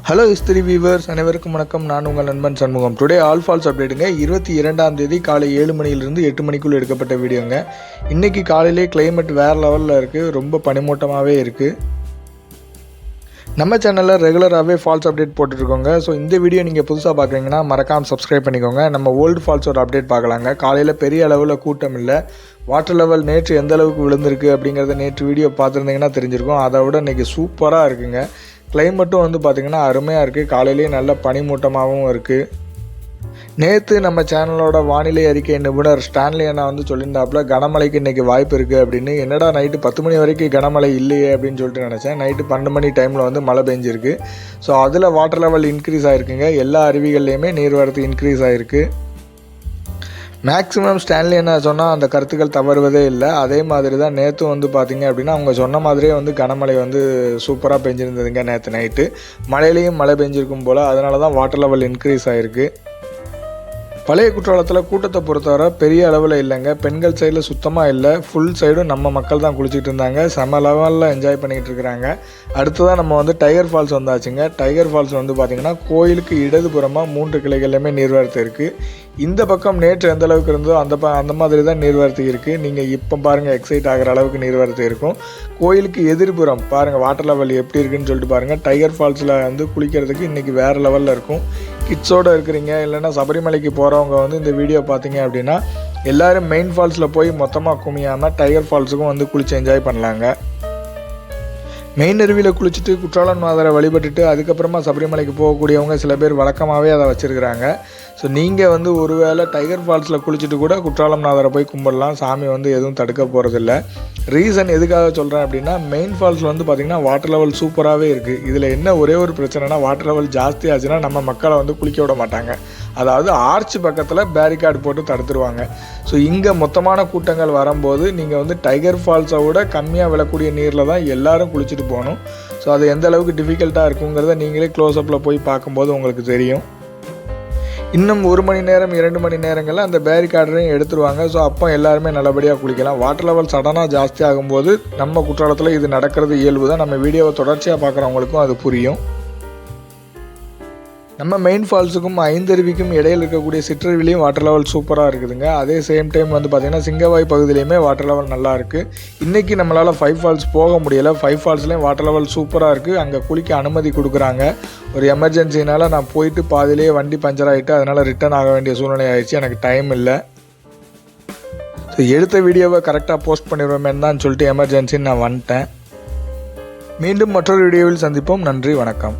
Hello history viewers அனைவருக்கும் வணக்கம். நான் உங்கள் நண்பன் சண்முகம். டுடே ஆல் ஃபால்ஸ் அப்டேட்டுங்க. 22ஆம் தேதி காலை 7 மணியிலிருந்து 8 மணிக்குள்ளே எடுக்கப்பட்ட வீடியோங்க. இன்றைக்கி காலையிலே கிளைமேட் வேறு லெவலில் இருக்குது. ரொம்ப பனிமூட்டமாகவே இருக்குது. நம்ம சேனலில் ரெகுலராகவே ஃபால்ஸ் அப்டேட் போட்டுருக்கோங்க. ஸோ இந்த வீடியோ நீங்கள் புதுசாக பார்க்குறீங்கன்னா மறக்காமல் சப்ஸ்கிரைப் பண்ணிக்கோங்க. நம்ம ஓல்டு ஃபால்ஸோட அப்டேட் பார்க்கலாங்க. காலையில் பெரிய அளவில் கூட்டம் இல்லை. வாட்டர் லெவல் நேற்று எந்த அளவுக்கு விழுந்திருக்கு அப்படிங்கிறத நேற்று வீடியோ பார்த்துருந்தீங்கன்னா தெரிஞ்சிருக்கும். அதை விட இன்றைக்கி சூப்பராக இருக்குங்க. கிளைமேட்டும் வந்து பார்த்திங்கன்னா அருமையாக இருக்குது. காலையிலேயே நல்ல பனிமூட்டமாகவும் இருக்குது. நேற்று நம்ம சேனலோட வானிலை அறிக்கை நிபுணர் ஸ்டான்லி அண்ணா வந்து சொல்லியிருந்தாப்புல கனமழைக்கு இன்றைக்கி வாய்ப்பு இருக்குது அப்படின்னு. என்னடா நைட்டு 10 மணி வரைக்கும் கனமழை இல்லையே அப்படின்னு சொல்லிட்டு நினச்சேன். நைட்டு 12 மணி டைமில் வந்து மழை பெஞ்சிருக்கு. ஸோ அதில் வாட்டர் லெவல் இன்க்ரீஸ் ஆகிருக்குங்க. எல்லா அருவிகள்லேயுமே நீர்வரத்து இன்க்ரீஸ் ஆகிருக்கு. மேக்ஸிமம் ஸ்டான்லி என்ன சொன்னால் அந்த கருத்துக்கள் தவறுவதே இல்லை. அதே மாதிரி தான் நேற்று வந்து பார்த்திங்க அப்படின்னா அவங்க சொன்ன மாதிரியே வந்து கனமழை வந்து சூப்பராக பெஞ்சிருந்ததுங்க. நேற்று நைட்டு மழையிலையும் மழை பெஞ்சிருக்கும் போல். அதனால தான் வாட்டர் லெவல் இன்க்ரீஸ் ஆகிருக்கு. பழைய குற்றாலத்தில் கூட்டத்தை பொறுத்தவரை பெரிய அளவில் இல்லைங்க. பெண்கள் சைடில் சுத்தமாக இல்லை. ஃபுல் சைடும் நம்ம மக்கள் தான் குளிச்சுட்டு இருந்தாங்க. செம லெவலில் என்ஜாய் பண்ணிக்கிட்டு இருக்கிறாங்க. அடுத்ததான் நம்ம வந்து டைகர் ஃபால்ஸ் வந்தாச்சுங்க. டைகர் ஃபால்ஸ் வந்து பார்த்திங்கன்னா கோயிலுக்கு இடதுபுறமாக 3 கிளைகள்லையுமே நீர்வரத்து இருக்குது. இந்த பக்கம் நேற்று எந்த அளவுக்கு இருந்தோ அந்த மாதிரி தான் நீர்வரத்து இருக்குது. நீங்கள் இப்போ பாருங்கள், எக்ஸைட் ஆகிற அளவுக்கு நீர்வரத்து இருக்கும். கோயிலுக்கு எதிர்புறம் பாருங்கள் வாட்டர் லெவல் எப்படி இருக்குன்னு சொல்லிட்டு பாருங்கள். டைகர் ஃபால்ஸில் வந்து குளிக்கிறதுக்கு இன்றைக்கி வேறு லெவலில் இருக்கும். கிட்ஸோடு இருக்கிறீங்க இல்லைன்னா சபரிமலைக்கு போகிறவங்க வந்து இந்த வீடியோ பார்த்தீங்க அப்படின்னா எல்லோரும் மெயின் ஃபால்ஸில் போய் மொத்தமாக குமியாமல் டைகர் ஃபால்ஸுக்கும் வந்து குளித்து என்ஜாய் பண்ணலாங்க. மெயின் அருவியில் குளிச்சுட்டு குற்றாலம் நாதரை வழிபட்டுட்டு அதுக்கப்புறமா சபரிமலைக்கு போகக்கூடியவங்க சில பேர் வழக்கமாகவே அதை வச்சுருக்கிறாங்க. ஸோ நீங்கள் வந்து ஒருவேளை டைகர் ஃபால்ஸில் குளிச்சுட்டு கூட குற்றாலம் நாதரை போய் கும்பிடலாம். சாமி வந்து எதுவும் தடுக்க போகிறதில்ல. ரீசன் எதுக்காக சொல்கிறேன் அப்படின்னா மெயின் ஃபால்ஸில் வந்து பார்த்திங்கன்னா வாட்டர் லெவல் சூப்பராகவே இருக்குது. இதில் என்ன ஒரே ஒரு பிரச்சனைனா வாட்டர் லெவல் ஜாஸ்தி ஆச்சுன்னா நம்ம மக்களை வந்து குளிக்க விட மாட்டாங்க. அதாவது ஆர்ச் பக்கத்தில் பேரிகார்டு போட்டு தடுத்துருவாங்க. ஸோ இங்கே மொத்தமான கூட்டங்கள் வரும்போது நீங்கள் வந்து டைகர் ஃபால்ஸை விட கம்மியாக விழக்கூடிய நீரில் தான் எல்லோரும் குளிச்சுட்டு போகணும். ஸோ அது எந்த அளவுக்கு டிஃபிகல்ட்டாக இருக்குங்கிறத நீங்களே க்ளோஸ்அப்பில் போய் பார்க்கும்போது உங்களுக்கு தெரியும். இன்னும் 1 மணி நேரம் 2 மணி நேரங்களில் அந்த பேரிகார்டரையும் எடுத்துருவாங்க. ஸோ அப்போ எல்லாருமே நல்லபடியாக குளிக்கலாம். வாட்டர் லெவல் சடனாக ஜாஸ்தி ஆகும்போது நம்ம குற்றாலத்தில் இது நடக்கிறது இயல்பு தான். நம்ம வீடியோவை தொடர்ச்சியாக பார்க்குறவங்களுக்கும் அது புரியும். நம்ம மெயின் ஃபால்ஸுக்கும் ஐந்தருவிக்கும் இடையில் இருக்கக்கூடிய சிற்றருவிலையும் வாட்டர் லெவல் சூப்பராக இருக்குதுங்க. அதே சேம் டைம் வந்து பார்த்திங்கன்னா சிங்கவாய் பகுதியிலையுமே வாட்டர் லெவல் நல்லா இருக்குது. இன்றைக்கி நம்மளால் 5 ஃபால்ஸ் போக முடியலை. 5 ஃபால்ஸ்லேயும் வாட்டர் லெவல் சூப்பராக இருக்குது. அங்கே குளிக்க அனுமதி கொடுக்குறாங்க. ஒரு எமர்ஜென்சினால் நான் போயிட்டு பாதிலேயே வண்டி பஞ்சர் ஆகிட்டு அதனால் ரிட்டர்ன் ஆக வேண்டிய சூழ்நிலை ஆகிடுச்சு. எனக்கு டைம் இல்லை. ஸோ எடுத்த வீடியோவை கரெக்டாக போஸ்ட் பண்ணிடுவேன்னு தான் சொல்லிட்டு எமர்ஜென்சின்னு நான் வந்துட்டேன். மீண்டும் மற்றொரு வீடியோவில் சந்திப்போம். நன்றி, வணக்கம்.